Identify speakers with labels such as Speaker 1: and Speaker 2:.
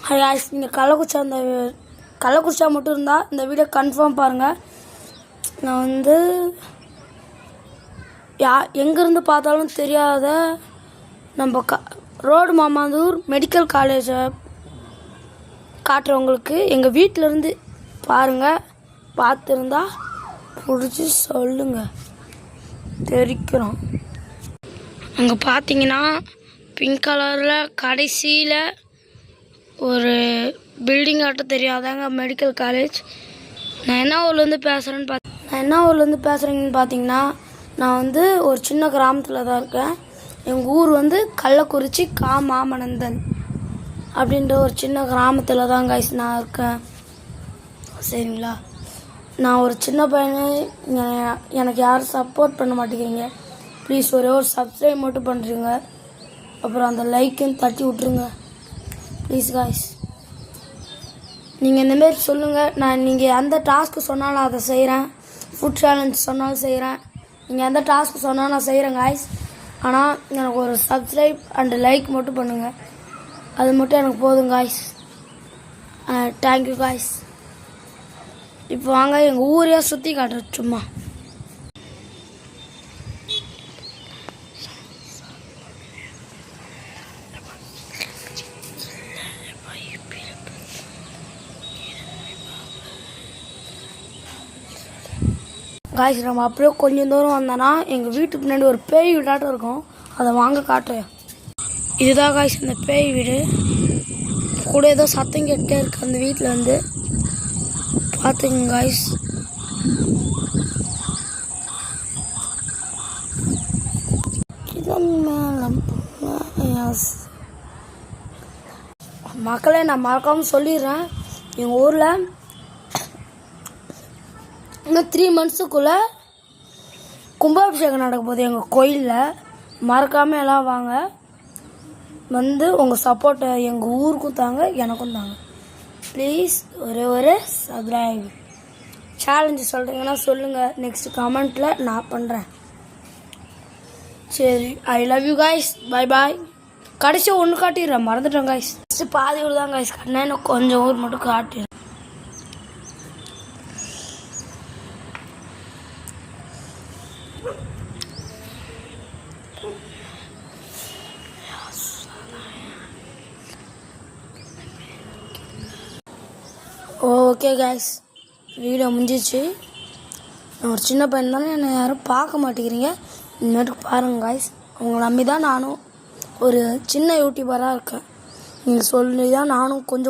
Speaker 1: ஹாய்ஸ், நீங்கள் கள்ளக்குறிச்சா மட்டும் இருந்தால் இந்த வீடியோ கன்ஃபார்ம் பாருங்கள். நான் வந்து எங்கேருந்து பார்த்தாலும் தெரியாத நம்ம ரோடு மாமாந்தூர் மெடிக்கல் காலேஜை காட்டுறவங்களுக்கு எங்கள் வீட்டிலேருந்து பாருங்கள். பார்த்துருந்தா பிடிச்சி சொல்லுங்கள், தெரிக்கிறோம். அங்கே பார்த்தீங்கன்னா பிங்க் கலரில் கடைசியில் ஒரு பில்டிங் ஆட்டம் தெரியாதாங்க மெடிக்கல் காலேஜ். நான் என்ன ஊர்லேருந்து பேசுகிறேங்கன்னு பார்த்தீங்கன்னா, நான் வந்து ஒரு சின்ன கிராமத்தில் தான் இருக்கேன். எங்கள் ஊர் வந்து கள்ளக்குறிச்சி மாமனந்தல் அப்படின்ற ஒரு சின்ன கிராமத்தில் தான் கைஸ் நான் இருக்கேன். சரிங்களா, நான் ஒரு சின்ன பையனை, எனக்கு யாரும் சப்போர்ட் பண்ண மாட்டேங்கிறீங்க. ப்ளீஸ் ஒரே ஒரு சப்ஸ்கிரைப் மட்டும் பண்ணுறீங்க, அப்புறம் அந்த லைக்கையும் தட்டி விட்ருங்க ப்ளீஸ் காய்ஸ். நீங்கள் இந்தமாரி சொல்லுங்கள். நீங்கள் எந்த டாஸ்க்கு சொன்னாலும் அதை செய்கிறேன். ஃபுட் சேலஞ்ச் சொன்னாலும் செய்கிறேன். நீங்கள் எந்த டாஸ்க்கு சொன்னாலும் நான் செய்கிறேன் காய்ஸ். ஆனால் எனக்கு ஒரு சப்ஸ்கிரைப் அண்டு லைக் மட்டும் பண்ணுங்கள், அது மட்டும் எனக்கு போதும் காய்ஸ். Thank you guys. இப்போ வாங்க எங்கள் ஊரையே சுற்றி காட்டுறேன் சும்மா. காய்ஸ், நம்ம அப்படியே கொஞ்சம் தூரம் வந்தோன்னா எங்கள் வீட்டுக்கு பின்னாடி ஒரு பேய் வீடாட்டம் இருக்கும். அதை வாங்க காட்டுறேன். இதுதான் காய்ஸ் அந்த பேய் வீடு. கூட ஏதோ சத்தம் கேட்டே இருக்கு அந்த வீட்டில் வந்து. பார்த்துங்க காய்ஸ். மக்களே, நான் மறக்காமல் சொல்லிடுறேன், எங்கள் ஊரில் இன்னும் 3 மந்த்ஸுக்குள்ளே கும்பாபிஷேகம் நடக்க போகுது எங்கள் கோயிலில். மறக்காமல் எல்லாம் வாங்க, வந்து உங்கள் சப்போர்ட்டை எங்கள் ஊருக்கும் தாங்க, எனக்கும் தாங்க ப்ளீஸ். ஒரு சப்ஸ்கிரைப். சேலஞ்சு சொல்கிறீங்கன்னா சொல்லுங்கள், நெக்ஸ்ட் கமெண்ட்டில் நான் பண்ணுறேன். சரி, ஐ லவ் யூ காய்ஸ். பாய் பாய். கடைசியாக ஒன்று காட்டிடுறேன், மறந்துட்டேன் காய்ஸ். ஃபஸ்ட்டு பாதி ஊர் தான் காய்ஸ் கண்ணா, எனக்கு கொஞ்சம் ஊர் மட்டும் காட்டிடுறேன். ஓகே காய்ஸ், வீடியோ முடிஞ்சிச்சு. நான் ஒரு சின்ன பையன் தானே, என்னை யாரும் பார்க்க மாட்டேங்கிறீங்க. இனிமேட்டுக்கு பாருங்கள் காய்ஸ். உங்களை நம்பி தான் நானும் ஒரு சின்ன யூடியூபராக இருக்கேன். நீங்கள் சொல்லி தான் நானும் கொஞ்சம்